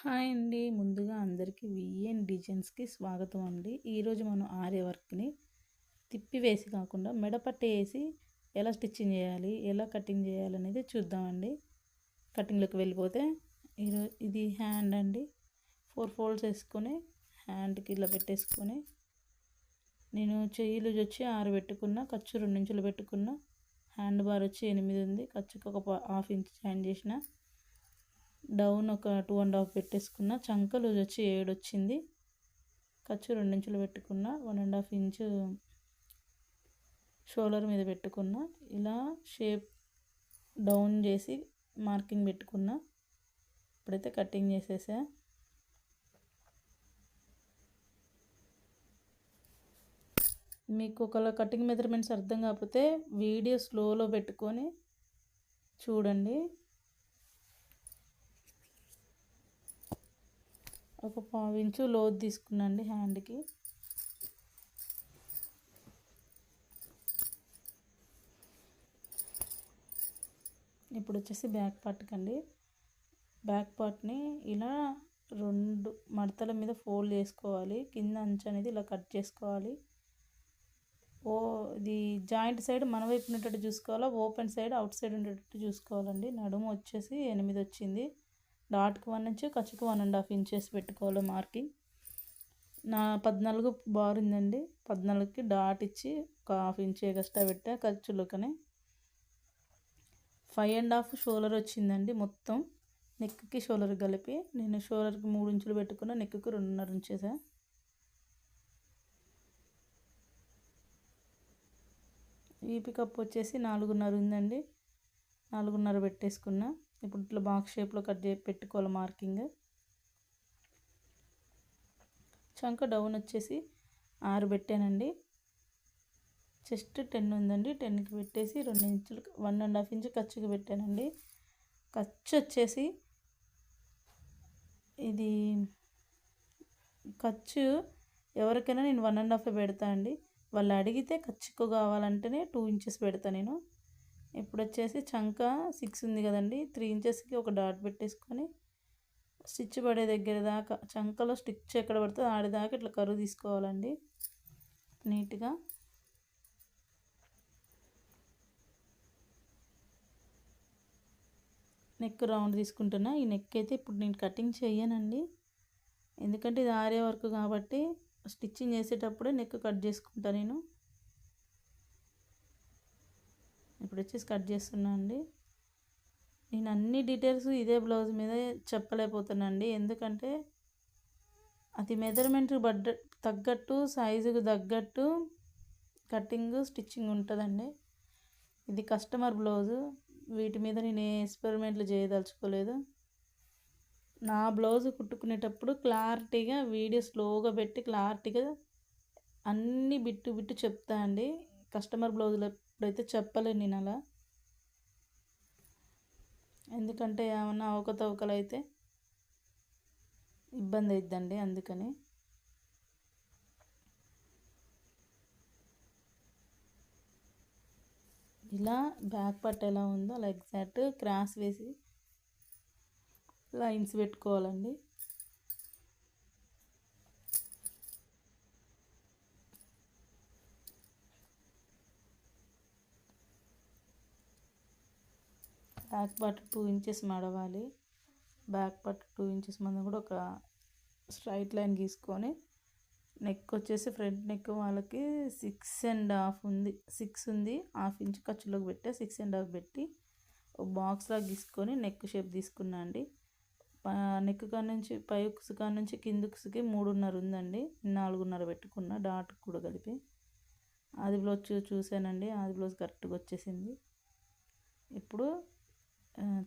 Hi అండి. ముందుగా అందరికీ విఎన్ డిజైన్స్కి స్వాగతం అండి. ఈరోజు మనం ఆర్య వర్క్ని తిప్పివేసి కాకుండా మెడపట్టి వేసి ఎలా స్టిచ్చింగ్ చేయాలి, ఎలా కటింగ్ చేయాలి అనేది చూద్దామండి. కటింగ్లోకి వెళ్ళిపోతే ఇది హ్యాండ్ అండి. 4 ఫోల్డ్స్ వేసుకొని హ్యాండ్కి ఇలా పెట్టేసుకొని నేను చెయ్యి లూజ్ వచ్చి 6 పెట్టుకున్న, ఖర్చు 2 ఇంచులు పెట్టుకున్న, హ్యాండ్ బార్ వచ్చి 8 ఉంది, ఖర్చుకి ఒక ½ ఇంచ్ జాయిన్ చేసిన, డౌన్ ఒక 2.5 పెట్టేసుకున్న, చంక లూజ్ వచ్చి 7 వచ్చింది, ఖర్చు 2 ఇంచులు పెట్టుకున్న, 1.5 ఇంచు షోల్డర్ మీద పెట్టుకున్న, ఇలా షేప్ డౌన్ చేసి మార్కింగ్ పెట్టుకున్న. ఇప్పుడైతే కటింగ్ చేసేసా. మీకు ఒకవేళ కటింగ్ మెజర్మెంట్స్ అర్థం కాకపోతే వీడియో స్లోలో పెట్టుకొని చూడండి. ఒక 1/2 ఇంచు లోతు తీసుకున్నాండి హ్యాండ్కి. ఇప్పుడు వచ్చేసి బ్యాక్ పార్ట్కి అండి. బ్యాక్ పార్ట్ని ఇలా 2 మడతల మీద ఫోల్డ్ చేసుకోవాలి. కింద అంచు అనేది ఇలా కట్ చేసుకోవాలి. ఇది జాయింట్ సైడ్ మన వైపు ఉండేటట్టు చూసుకోవాలా, ఓపెన్ సైడ్ అవుట్ సైడ్ ఉండేటట్టు చూసుకోవాలండి. నడుము వచ్చేసి 8 వచ్చింది. డాట్కి 1 ఇంచు, ఖర్చుకి 1.5 ఇంచెస్ పెట్టుకోవాలి మార్కింగ్. నా 14 బార్ ఉందండి. 14కి డాట్ ఇచ్చి ఒక ½ ఇంచు ఎక్స్ట్రా పెట్టా ఖర్చులోకనే. 5.5 షోల్డర్ వచ్చిందండి. మొత్తం నెక్కి షోల్డర్ కలిపి నేను షోల్డర్కి 3 ఇంచులు పెట్టుకున్న, నెక్కి 2.5 ఉంచేసా. వీపీ కప్ వచ్చేసి 4.5 ఉందండి. 4.5 పెట్టేసుకున్నా. ఇప్పుడు ఇట్లా బాక్స్ షేప్లో కట్ చేసి పెట్టుకోవాలి మార్కింగ్. చంక డౌన్ వచ్చేసి 6 పెట్టానండి. చెస్ట్ 10 ఉందండి. 10కి పెట్టేసి 2 ఇంచులు 1.5 ఇంచు ఖర్చుకి పెట్టానండి. ఖర్చు వచ్చేసి ఇది ఖర్చు ఎవరికైనా నేను 1.5 పెడతా అండి. వాళ్ళు అడిగితే ఖర్చుకు కావాలంటేనే 2 ఇంచెస్ పెడతా నేను. ఇప్పుడు వచ్చేసి చంక 6 ఉంది కదండి, 3 ఇంచెస్కి ఒక డాట్ పెట్టేసుకొని స్టిచ్ పడే దగ్గర దాకా, చంకలో స్టిచ్ ఎక్కడ పడుతుందో ఆడేదాకా ఇట్లా కరువు తీసుకోవాలండి నీట్గా. నెక్ రౌండ్ తీసుకుంటున్నా. ఈ నెక్ అయితే ఇప్పుడు నేను కటింగ్ చేయనండి, ఎందుకంటే ఇది ఆరే వర్క్ కాబట్టి స్టిచ్చింగ్ చేసేటప్పుడే నెక్ కట్ చేసుకుంటా నేను. ఇప్పుడు వచ్చేసి కట్ చేస్తున్నా అండి. నేను అన్ని డీటెయిల్స్ ఇదే బ్లౌజ్ మీద చెప్పలేకపోతున్నా అండి, ఎందుకంటే అది మెజర్మెంట్ తగ్గట్టు, సైజుకు తగ్గట్టు కటింగ్ స్టిచ్చింగ్ ఉంటుందండి. ఇది కస్టమర్ బ్లౌజు, వీటి మీద నేను ఏ ఎక్స్పెరిమెంట్లు చేయదలుచుకోలేదు. నా బ్లౌజ్ కుట్టుకునేటప్పుడు క్లారిటీగా వీడియో స్లోగా పెట్టి క్లారిటీగా అన్ని బిట్టు చెప్తా అండి. కస్టమర్ బ్లౌజులు ఎప్పుడైతే చెప్పలేను నేను అలా, ఎందుకంటే ఏమన్నా అవకతవకలు అయితే ఇబ్బంది అవుతుందండి. అందుకని ఇలా బ్యాక్ పార్ట్ ఎలా ఉందో అలా ఎగ్జాక్ట్ క్రాస్ వేసి లైన్స్ పెట్టుకోవాలండి. బ్యాక్ పార్ట్ 2 ఇంచెస్ మడవాలి. బ్యాక్ పార్ట్ 2 ఇంచెస్ మందం కూడా ఒక స్ట్రైట్ లైన్ గీసుకొని, నెక్ వచ్చేసి ఫ్రంట్ నెక్ వాళ్ళకి 6.5 ఉంది, 6 ఉంది, ½ ఇంచు ఖర్చులోకి పెట్టా. 6.5 పెట్టి ఒక బాక్స్ లాగా గీసుకొని నెక్ షేప్ తీసుకున్నా అండి. నెక్ కాడ నుంచి పై ఉక్సు కాడ నుంచి కింద ఉక్సుకి 3.5 ఉందండి. 4.5 పెట్టుకున్నా డాట్ కూడా కలిపి. ఆది బ్లౌజ్ చూసానండి, ఆది బ్లౌజ్ కరెక్ట్గా వచ్చేసింది. ఇప్పుడు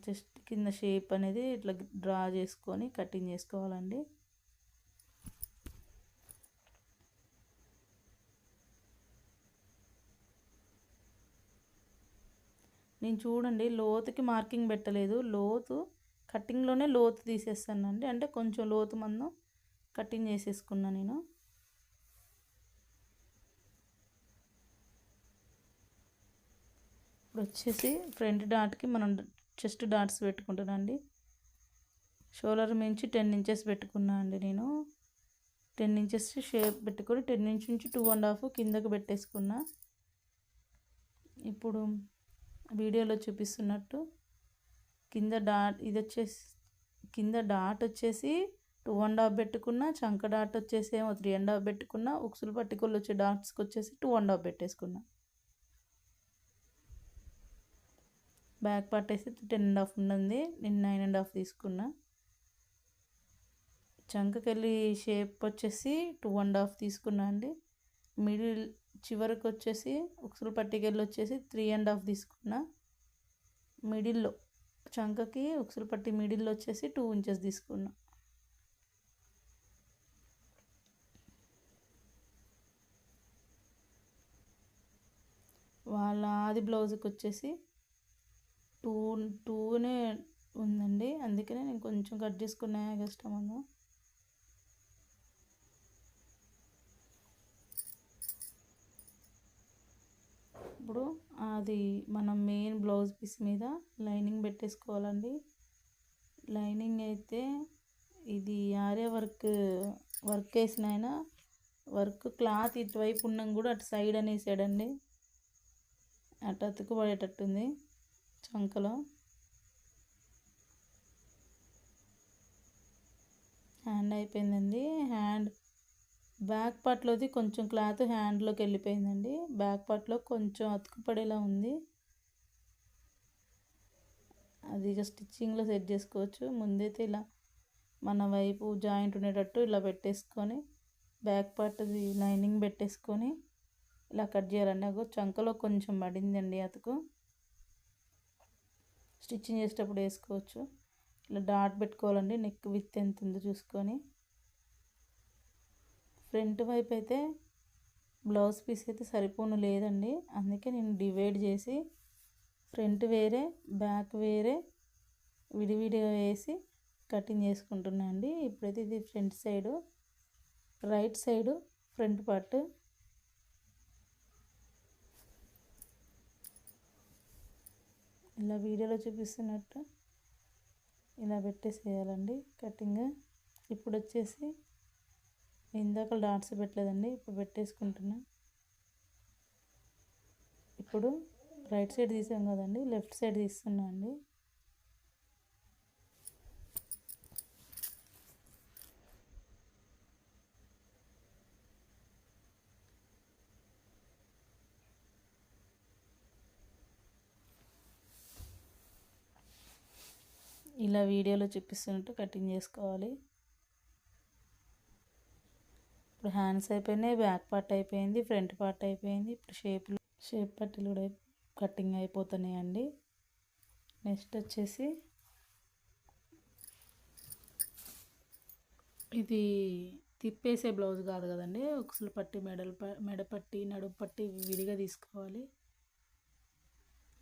చెస్ట్ కింద షేప్ అనేది ఇట్లా డ్రా చేసుకొని కటింగ్ చేసుకోవాలండి. నేను చూడండి లోతుకి మార్కింగ్ పెట్టలేదు, లోతు కటింగ్లోనే లోతు తీసేస్తానండి, అంటే కొంచెం లోతు మందం కటింగ్ చేసేసుకున్నా నేను. ఇప్పుడు వచ్చేసి ఫ్రంట్ డాట్కి మనం చెస్ట్ డాట్స్ పెట్టుకుంటానండి. షోల్డర్ మించి 10 ఇంచెస్ పెట్టుకున్నా అండి నేను. 10 ఇంచెస్ షేప్ పెట్టుకొని 10 ఇంచ్ నుంచి 2.5 కిందకు పెట్టేసుకున్నా. ఇప్పుడు వీడియోలో చూపిస్తున్నట్టు కింద డాట్ కింద డాట్ వచ్చేసి 2.5 పెట్టుకున్నా. చంక డాట్ వచ్చేసి ఏమో 3.5 పెట్టుకున్నా. ఉక్సులు పట్టికలు వచ్చే డాట్స్కి వచ్చేసి 2.5 పెట్టేసుకున్నా. బ్యాక్ పార్ట్ వేసి 10.5 ఉన్నది, నేను 9.5 తీసుకున్నా. చంకకెళ్ళి షేప్ వచ్చేసి 2.5 తీసుకున్నా అండి. మిడిల్ చివరికి వచ్చేసి ఉక్సులు పట్టికెళ్ళి వచ్చేసి 3.5 తీసుకున్నా. మిడిల్లో చంకకి ఉక్సులు పట్టి మిడిల్లో వచ్చేసి 2 ఇంచెస్ తీసుకున్నా. వాళ్ళ ఆది బ్లౌజ్కి వచ్చేసి 2నే ఉందండి, అందుకనే నేను కొంచెం కట్ చేసుకున్నా ఎక్స్ట్రా మనం. ఇప్పుడు అది మనం మెయిన్ బ్లౌజ్ పీస్ మీద లైనింగ్ పెట్టేసుకోవాలండి. లైనింగ్ అయితే ఇది ఆరే వర్క్ వేసిన అయినా వర్క్ క్లాత్ ఇటువైపు ఉన్నాం కూడా అటు సైడ్ అనేసాడండి, అటు అతుకు పడేటట్టుంది చంకలో. హ్యాండ్ అయిపోయిందండి. హ్యాండ్ బ్యాక్ పార్ట్లోది కొంచెం క్లాత్ హ్యాండ్లోకి వెళ్ళిపోయిందండి. బ్యాక్ పార్ట్లో కొంచెం అతుకు పడేలా ఉంది, అది ఇక స్టిచ్చింగ్లో సెట్ చేసుకోవచ్చు. ముందైతే ఇలా మన వైపు జాయింట్ ఉండేటట్టు ఇలా పెట్టేసుకొని బ్యాక్ పార్ట్ది లైనింగ్ పెట్టేసుకొని ఇలా కట్ చేయాలండి. అగో చంకలో కొంచెం పడిందండి అతుకు, స్టిచ్చింగ్ చేసేటప్పుడు వేసుకోవచ్చు. ఇలా డాట్ పెట్టుకోవాలండి, నెక్ విత్ ఎంత ఉందో చూసుకొని. ఫ్రంట్ వైపు అయితే బ్లౌజ్ పీస్ అయితే సరిపోను లేదండి, అందుకే నేను డివైడ్ చేసి ఫ్రంట్ వేరే బ్యాక్ వేరే విడివిడిగా వేసి కటింగ్ చేసుకుంటున్నా అండి. ఇప్పుడైతే ఇది front side, right side front part. ఇలా వీడియోలో చూపిస్తున్నట్టు ఇలా పెట్టేసేయాలండి కటింగ్. ఇప్పుడు వచ్చేసి ఇందాక డాట్స్ పెట్టలేదండి, ఇప్పుడు పెట్టేసుకుంటున్నా. ఇప్పుడు రైట్ సైడ్ తీసాం కదండి, లెఫ్ట్ సైడ్ తీస్తున్నా అండి. ఇలా వీడియోలో చూపిస్తున్నట్టు కటింగ్ చేసుకోవాలి. ఇప్పుడు హ్యాండ్స్ అయిపోయినాయి, బ్యాక్ పార్ట్ అయిపోయింది, ఫ్రంట్ పార్ట్ అయిపోయింది. ఇప్పుడు షేప్ పట్టీలు కూడా కటింగ్ అయిపోతున్నాయండి. నెక్స్ట్ వచ్చేసి ఇది తిప్పేసే బ్లౌజ్ కాదు కదండి, ఉక్సులు పట్టి మెడపట్టి నడుము పట్టి విడిగా తీసుకోవాలి.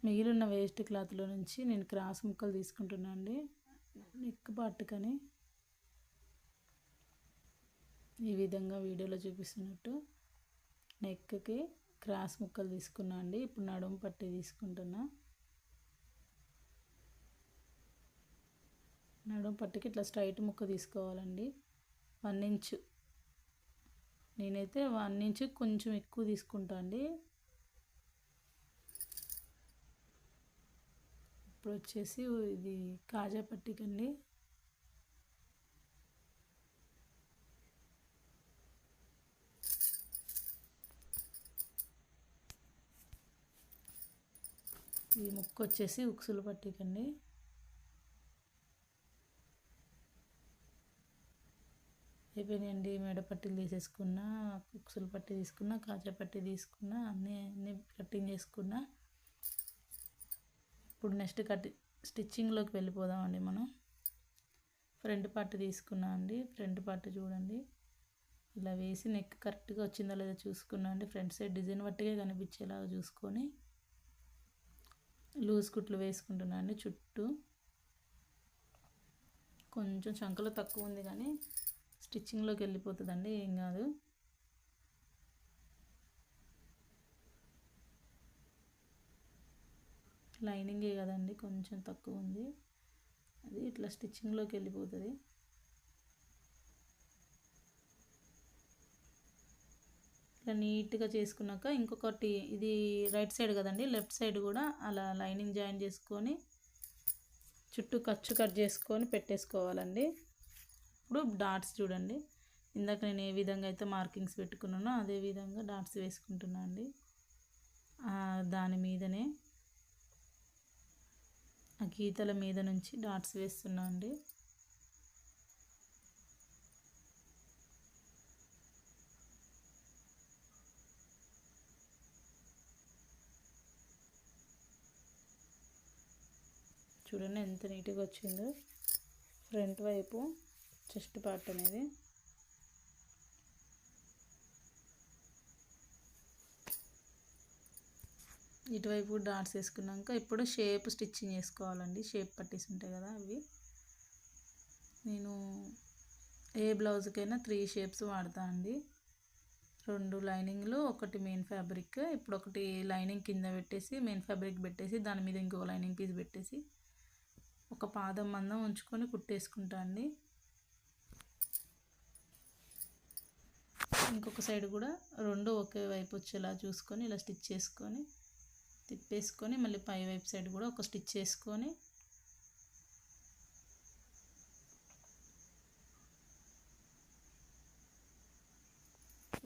మిగిలిన వేస్ట్ క్లాత్లో నుంచి నేను క్రాస్ ముక్కలు తీసుకుంటున్నా అండి నెక్ పార్ట్కని. ఈ విధంగా వీడియోలో చూపిస్తున్నట్టు నెక్కి క్రాస్ ముక్కలు తీసుకున్నా అండి. ఇప్పుడు నడుము పట్టి తీసుకుంటున్నా. నడుము పట్టికి ఇట్లా స్ట్రైట్ ముక్క తీసుకోవాలండి, 1 ఇంచు. నేనైతే 1 ఇంచు కొంచెం ఎక్కువ తీసుకుంటా అండి. ఇప్పుడు వచ్చేసి ఇది కాజా పట్టికండి. ఈ ముక్క వచ్చేసి ఉక్సులు పట్టికండి. అయిపోయినాయండి. మెడ పట్టీలు తీసేసుకున్నా, ఉక్సులు పట్టి తీసుకున్నా, కాజా పట్టి తీసుకున్నా, అన్నీ కటింగ్ చేసుకున్నా. ఇప్పుడు నెక్స్ట్ స్టిచ్చింగ్లోకి వెళ్ళిపోదామండి మనం. ఫ్రంట్ పార్ట్ తీసుకున్నా అండి. ఫ్రంట్ పార్ట్ చూడండి, ఇలా వేసి నెక్ కరెక్ట్గా వచ్చిందో లేదో చూసుకున్నా అండి. ఫ్రంట్ సైడ్ డిజైన్ బట్టిగా కనిపించేలాగా చూసుకొని లూజ్ కుట్లు వేసుకుంటున్నా అండి. చుట్టూ కొంచెం చంకలో తక్కువ ఉంది కానీ స్టిచ్చింగ్లోకి వెళ్ళిపోతుందండి, ఏం కాదు. లైనింగే కదండి కొంచెం తక్కువ ఉంది. అది ఇట్లా స్టిచ్చింగ్లోకి వెళ్ళిపోతుంది. ఇట్లా నీట్గా చేసుకున్నాక ఇంకొకటి, ఇది రైట్ సైడ్ కదండి, లెఫ్ట్ సైడ్ కూడా అలా లైనింగ్ జాయిన్ చేసుకొని చుట్టూ ఖర్చు కట్ చేసుకొని పెట్టేసుకోవాలండి. ఇప్పుడు డాట్స్ చూడండి, ఇందాక నేను ఏ విధంగా అయితే మార్కింగ్స్ పెట్టుకున్నానో అదే విధంగా డాట్స్ వేసుకుంటున్నా అండి. దాని మీదనే ఆ గీతల మీద నుంచి డాట్స్ వేస్తున్నా అండి. చూడండి ఎంత నీట్గా వచ్చిందో ఫ్రంట్ వైపు చెస్ట్ పార్ట్ అనేది. ఇటువైపు డాట్స్ వేసుకున్నాక ఇప్పుడు షేప్ స్టిచ్చింగ్ చేసుకోవాలండి. షేప్ పట్టీస్ ఉంటాయి కదా, అవి నేను ఏ బ్లౌజ్కైనా 3 షేప్స్ వాడతా అండి. 2 లైనింగ్లు, ఒకటి మెయిన్ ఫ్యాబ్రిక్. ఇప్పుడు ఒకటి లైనింగ్ కింద పెట్టేసి మెయిన్ ఫ్యాబ్రిక్ పెట్టేసి దాని మీద ఇంకో లైనింగ్ పీస్ పెట్టేసి ఒక పాదం మందం ఉంచుకొని కుట్టేసుకుంటా అండి. ఇంకొక సైడ్ కూడా 2 ఒకే వైపు వచ్చేలా చూసుకొని ఇలా స్టిచ్ చేసుకొని తిప్పేసుకొని మళ్ళీ పై వైపు సైడ్ కూడా ఒక స్టిచ్ చేసుకొని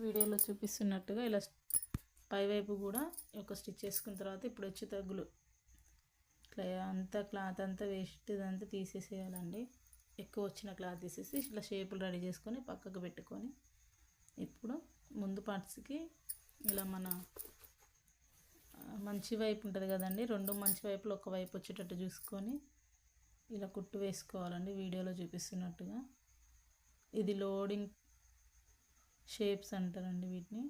వీడియోలో చూపిస్తున్నట్టుగా ఇలా పైవైపు కూడా ఒక స్టిచ్ చేసుకున్న తర్వాత ఇప్పుడు వచ్చి తగ్గులు ఇట్లా అంతా క్లాత్ అంతా వేస్ట్ ఇదంతా తీసేసేయాలండి. ఎక్కువ వచ్చిన క్లాత్ తీసేసి ఇట్లా షేపులు రెడీ చేసుకొని పక్కకు పెట్టుకొని ఇప్పుడు ముందు పార్ట్స్కి ఇలా మన మంచి వైపు ఉంటుంది కదండి, 2 మంచి వైపులు ఒక వైపు వచ్చేటట్టు చూసుకొని ఇలా కుట్టు వేసుకోవాలండి వీడియోలో చూపిస్తున్నట్టుగా. ఇది లోడింగ్ షేప్స్ అంటారండి వీటిని.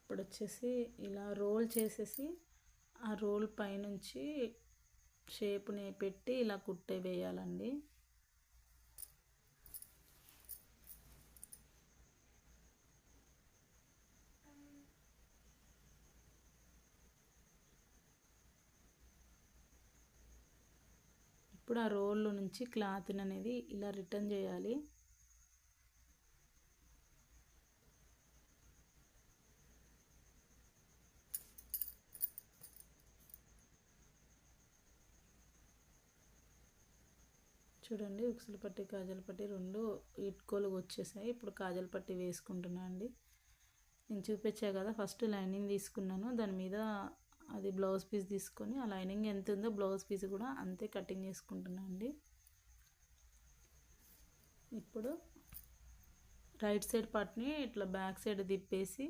ఇప్పుడు వచ్చేసి ఇలా రోల్ చేసేసి ఆ రోల్ పైనుంచి షేప్ని పెట్టి ఇలా కుట్టే వేయాలండి. ఇప్పుడు ఆ రోల్లో నుంచి క్లాత్ని అనేది ఇలా రిటర్న్ చేయాలి. చూడండి ఉక్సులు పట్టి కాజల్ పట్టి 2 ఈక్వల్గా వచ్చేసాయి. ఇప్పుడు కాజల్ పట్టి వేసుకుంటున్నా అండి. నేను చూపించా కదా, ఫస్ట్ లైనింగ్ తీసుకున్నాను, దాని మీద అది బ్లౌజ్ పీస్ తీసుకొని ఆ లైనింగ్ ఎంత ఉందో బ్లౌజ్ పీస్ కూడా అంతే కటింగ్ చేసుకుంటున్నా అండి. ఇప్పుడు రైట్ సైడ్ పార్ట్ని ఇట్లా బ్యాక్ సైడ్ తిప్పేసి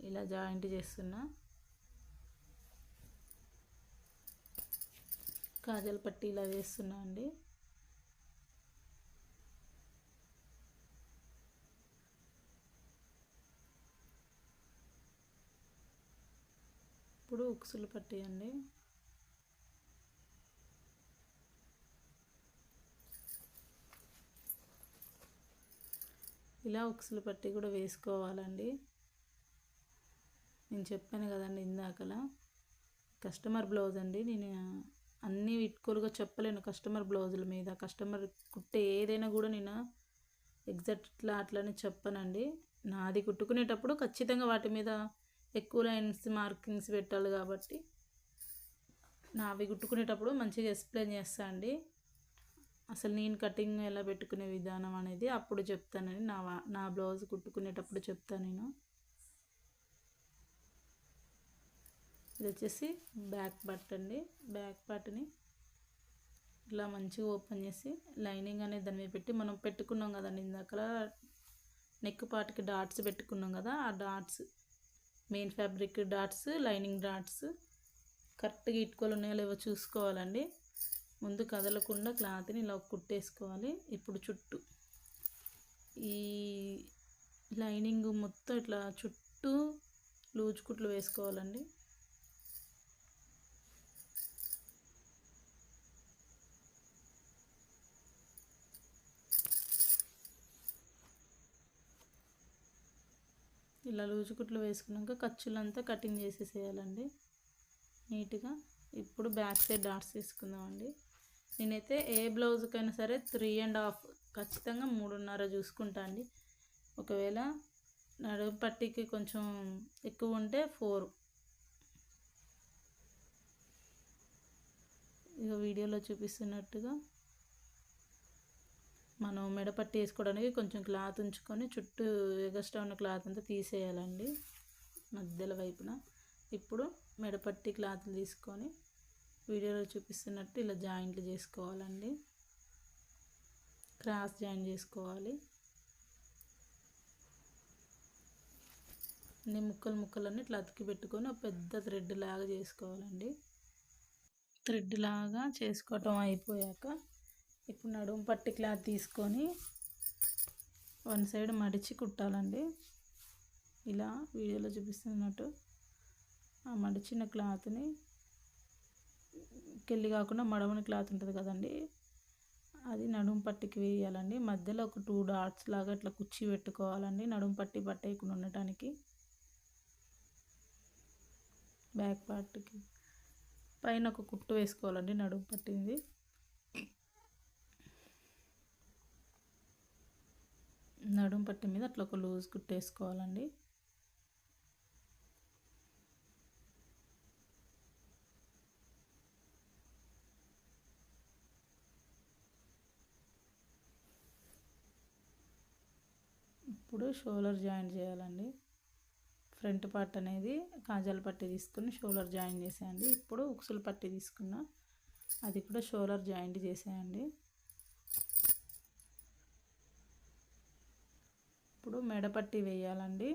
ఇలా జాయింట్ చేస్తున్నా. కాజల్ పట్టి ఇలా వేస్తున్నా అండి. ఇప్పుడు ఉక్సులు పట్టి అండి. ఇలా ఉక్సులు పట్టి కూడా వేసుకోవాలండి. నేను చెప్పాను కదండి ఇందాకలా, కస్టమర్ బ్లౌజ్ అండి, నేను అన్నీ ఈక్వల్గా చెప్పలేను. కస్టమర్ బ్లౌజుల మీద కస్టమర్ కుట్టే ఏదైనా కూడా నేను ఎగ్జాక్ట్ ఇట్లా అట్లనే చెప్పనండి. నాది కుట్టుకునేటప్పుడు ఖచ్చితంగా వాటి మీద ఎక్కువ లైన్స్ మార్కింగ్స్ పెట్టాలి కాబట్టి నావి కుట్టుకునేటప్పుడు మంచిగా ఎక్స్ప్లెయిన్ చేస్తా అండి. అసలు నేను కటింగ్ ఎలా పెట్టుకునే విధానం అనేది అప్పుడు చెప్తానని, నా బ్లౌజ్ కుట్టుకునేటప్పుడు చెప్తాను నేను. ఇది వచ్చేసి బ్యాక్ పార్ట్ అండి. బ్యాక్ పార్ట్ని ఇలా మంచిగా ఓపెన్ చేసి లైనింగ్ అనేది దాని మీద పెట్టి మనం పెట్టుకున్నాం కదండి ఇందాక నెక్ పార్ట్కి డాట్స్ పెట్టుకున్నాం కదా, ఆ dots main fabric dots, lining dots కరెక్ట్గా ఈక్వల్ ఉన్నాయో లేవో చూసుకోవాలండి. ముందు కదలకుండా క్లాత్ని ఇలా కుట్టేసుకోవాలి. ఇప్పుడు చుట్టూ ఈ లైనింగ్ మొత్తం ఇట్లా చుట్టూ లూజ్ కుట్లు వేసుకోవాలండి. ఇలా లూజు కుట్లు వేసుకున్నాక ఖర్చులంతా కటింగ్ చేసేసేయాలండి నీట్గా. ఇప్పుడు బ్యాక్ సైడ్ డాట్స్ వేసుకుందామండి. నేనైతే ఏ బ్లౌజ్కైనా సరే 3.5 ఖచ్చితంగా 3.5 చూసుకుంటా అండి. ఒకవేళ నడుము పట్టీకి కొంచెం ఎక్కువ ఉంటే 4. ఇక వీడియోలో చూపిస్తున్నట్టుగా మనం మెడపట్టి వేసుకోవడానికి కొంచెం క్లాత్ ఉంచుకొని చుట్టూ ఎగస్ట్రా ఉన్న క్లాత్ అంతా తీసేయాలండి మధ్యలో వైపున. ఇప్పుడు మెడపట్టి క్లాత్ తీసుకొని వీడియోలో చూపిస్తున్నట్టు ఇలా జాయింట్లు చేసుకోవాలండి. క్రాస్ జాయింట్ చేసుకోవాలి. అన్ని ముక్కలన్నీ ఇట్లా అతికి పెట్టుకొని ఒక పెద్ద థ్రెడ్ లాగా చేసుకోవాలండి. థ్రెడ్ లాగా చేసుకోవటం అయిపోయాక ఇప్పుడు నడుము పట్టి క్లాత్ తీసుకొని వన్ సైడ్ మడిచి కుట్టాలండి. ఇలా వీడియోలో చూపిస్తున్నట్టు ఆ మడిచిన క్లాత్ని కెళ్ళి కాకుండా మడమని క్లాత్ ఉంటుంది కదండి, అది నడుము పట్టికి వేయాలండి. మధ్యలో ఒక 2 డాట్స్ లాగా ఇట్లా కుచ్చి పెట్టుకోవాలండి నడుము పట్టి పట్టేయకుండా ఉండటానికి. బ్యాక్ పార్ట్కి పైన ఒక కుట్టు వేసుకోవాలండి నడుము పట్టింది. నడుము పట్టి మీద అట్లా ఒక లూజ్ కుట్టు వేసుకోవాలండి. ఇప్పుడు షోల్డర్ జాయింట్ చేయాలండి. ఫ్రంట్ పార్ట్ అనేది కాజాల పట్టి తీసుకుని షోల్డర్ జాయింట్ చేసేయండి. ఇప్పుడు ఉక్సులు పట్టి తీసుకున్నా, అది కూడా షోల్డర్ జాయింట్ చేసేయండి. ఇప్పుడు మెడపట్టి వేయాలండి.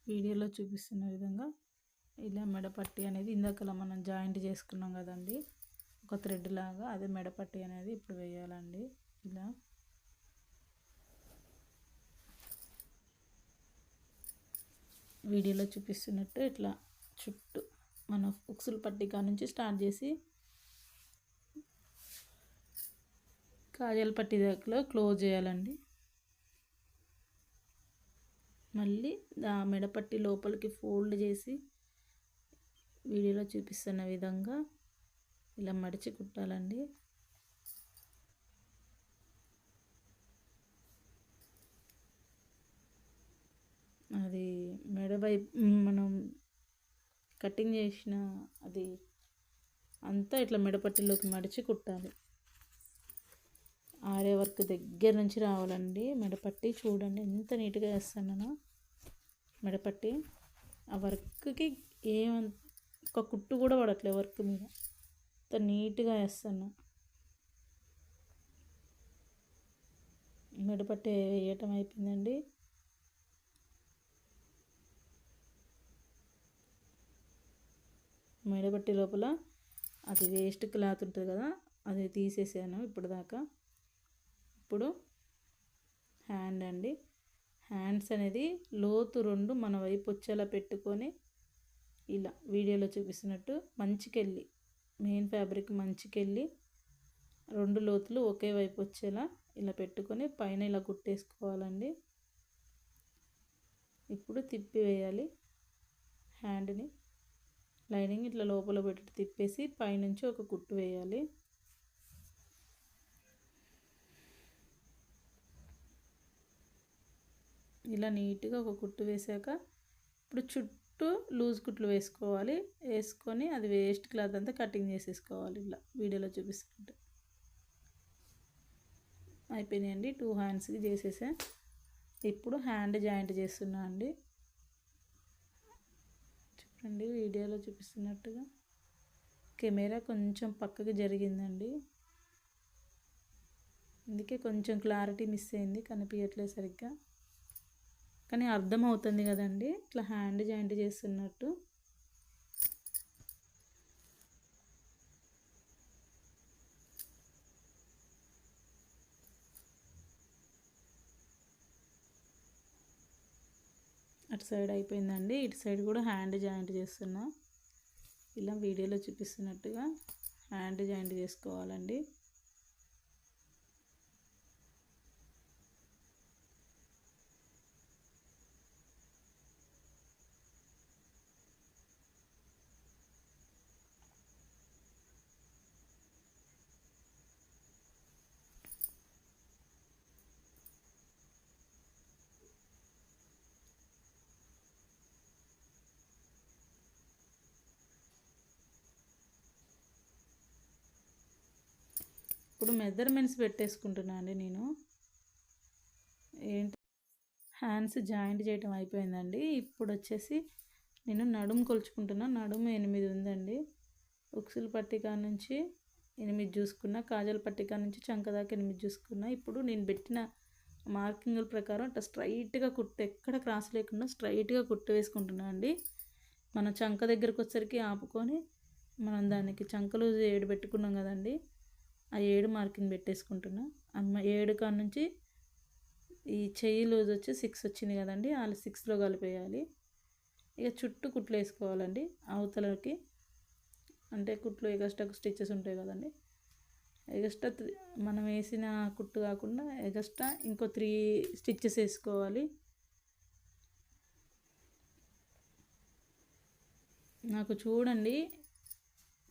వీడియోలో చూపిస్తున్న విధంగా ఇలా మెడపట్టి అనేది ఇందాకలా మనం జాయింట్ చేసుకున్నాం కదండి ఒక థ్రెడ్ లాగా, అదే మెడపట్టి అనేది ఇప్పుడు వేయాలండి. ఇలా వీడియోలో చూపిస్తున్నట్టు ఇట్లా చుట్టూ మన ఉక్సులు పట్టి కాడ నుంచి స్టార్ట్ చేసి కాజాల పట్టి దగ్గర క్లోజ్ చేయాలండి. మళ్ళీ ఆ మెడపట్టి లోపలికి ఫోల్డ్ చేసి వీడియోలో చూపిస్తున్న విధంగా ఇలా మడిచి కుట్టాలండి. అది మెడ వైపు మనం కటింగ్ చేసిన అది అంతా ఇట్లా మెడపట్టిలోకి మడిచి కుట్టాలి. ఆరే వర్క్ దగ్గర నుంచి రావాలండి మెడపట్టి. చూడండి ఎంత నీట్గా వేస్తానో మెడపట్టి. ఆ వర్క్కి ఒక కుట్టు కూడా పడట్లేదు వర్క్ మీద, అంత నీట్గా వేస్తాను. మెడపట్టి వేయటం అయిపోయిందండి. మెడపట్టి లోపల అది వేస్ట్ క్లాత్ ఉంటుంది కదా, అది తీసేసాను ఇప్పుడు దాకా. ఇప్పుడు హ్యాండ్ అండి. హ్యాండ్స్ అనేది లోతు 2 మన వైపు వచ్చేలా పెట్టుకొని ఇలా వీడియోలో చూపిస్తున్నట్టు మంచికెళ్ళి మెయిన్ ఫ్యాబ్రిక్ మంచికెళ్ళి 2 లోతులు ఒకే వైపు వచ్చేలా ఇలా పెట్టుకొని పైన ఇలా కుట్టేసుకోవాలండి. ఇప్పుడు తిప్పి వేయాలి హ్యాండ్ని. లైనింగ్ ఇట్లా లోపల పెట్టి తిప్పేసి పైనుంచి ఒక కుట్టు వేయాలి. ఇలా నీట్గా ఒక కుట్టు వేసాక ఇప్పుడు చుట్టూ లూజ్ కుట్లు వేసుకోవాలి. వేసుకొని అది వేస్ట్ క్లాత్ అంతా కటింగ్ చేసేసుకోవాలి. ఇలా వీడియోలో చూపిస్తున్నట్టు అయిపోయినాయండి. 2 హ్యాండ్స్కి చేసేసా. ఇప్పుడు హ్యాండ్ జాయింట్ చేస్తున్నా అండి. చూడండి వీడియోలో చూపిస్తున్నట్టుగా కెమెరా కొంచెం పక్కకి జరిగిందండి, అందుకే కొంచెం క్లారిటీ మిస్ అయింది, కనిపించట్లేదు సరిగ్గా. కానీ అర్థమవుతుంది కదండి ఇట్లా హ్యాండ్ జాయింట్ చేస్తున్నట్టు. అటు సైడ్ అయిపోయిందండి. ఇటు సైడ్ కూడా హ్యాండ్ జాయింట్ చేస్తున్నా. ఇలా వీడియోలో చూపిస్తున్నట్టుగా హ్యాండ్ జాయింట్ చేసుకోవాలండి. ఇప్పుడు మెజర్మెంట్స్ పెట్టేసుకుంటున్నా అండి నేను. ఏంటి, హ్యాండ్స్ జాయింట్ చేయటం అయిపోయిందండి. ఇప్పుడు వచ్చేసి నేను నడుము కొలుచుకుంటున్నా. నడుము 8 ఉందండి. ఉక్సుల పట్టికా నుంచి 8 చూసుకున్నా, కాజల్ పట్టికా నుంచి చంక దాకా 8 చూసుకున్నా. ఇప్పుడు నేను పెట్టిన మార్కింగుల ప్రకారం అట్లా స్ట్రైట్గా కుట్టు, ఎక్కడ క్రాస్ లేకుండా స్ట్రైట్గా కుట్టు వేసుకుంటున్నా అండి. మన చంక దగ్గరకు వచ్చేసరికి ఆపుకొని మనం దానికి చంకలు 7 పెట్టుకున్నాం కదండి, ఆ 7 మార్కింగ్ పెట్టేసుకుంటున్నా. 7 కాడ నుంచి ఈ చెయ్యి లూజ్ వచ్చి 6 వచ్చింది కదండి, వాళ్ళు 6లో కలిపేయాలి. ఇక చుట్టూ కుట్లు వేసుకోవాలండి అవతలకి. అంటే కుట్లు ఎగస్ట్రా స్టిచ్చెస్ ఉంటాయి కదండి, ఎగస్ట్రా మనం వేసిన కుట్టు కాకుండా ఎగస్ట్రా ఇంకో 3 స్టిచ్చెస్ వేసుకోవాలి. నాకు చూడండి,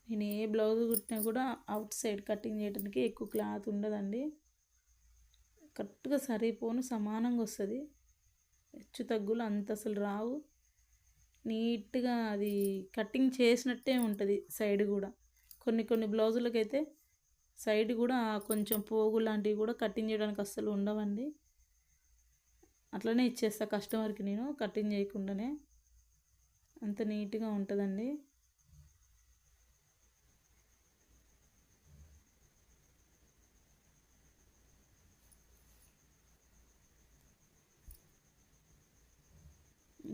నేను ఏ బ్లౌజ్ కుట్టినా కూడా అవుట్ సైడ్ కటింగ్ చేయడానికి ఎక్కువ క్లాత్ ఉండదండి. కరెక్ట్గా సరిపోను సమానంగా వస్తుంది. హెచ్చు తగ్గులు అంత అసలు రావు. నీట్గా అది కటింగ్ చేసినట్టే ఉంటుంది. సైడ్ కూడా కొన్ని బ్లౌజులకైతే సైడ్ కూడా కొంచెం పోగు లాంటివి కూడా కటింగ్ చేయడానికి అస్సలు ఉండవండి. అట్లనే ఇచ్చేస్తా కస్టమర్కి నేను, కటింగ్ చేయకుండానే. అంత నీట్గా ఉంటుందండి.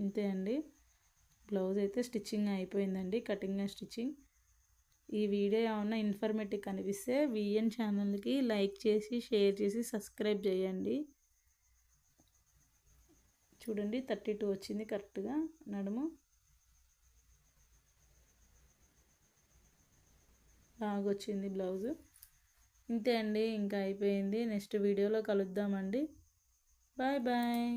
ఇంతే అండి, బ్లౌజ్ అయితే స్టిచ్చింగ్ అయిపోయిందండి, కటింగ్ అండ్ స్టిచ్చింగ్. ఈ వీడియో ఏమన్నా ఇన్ఫర్మేటివ్ అనిపిస్తే విఎన్ ఛానల్కి లైక్ చేసి, షేర్ చేసి, సబ్స్క్రైబ్ చేయండి. చూడండి 32 వచ్చింది కరెక్ట్గా నడుము. బాగా వచ్చింది బ్లౌజు. ఇంతే అండి, ఇంకా అయిపోయింది. నెక్స్ట్ వీడియోలో కలుద్దామండి. Bye bye.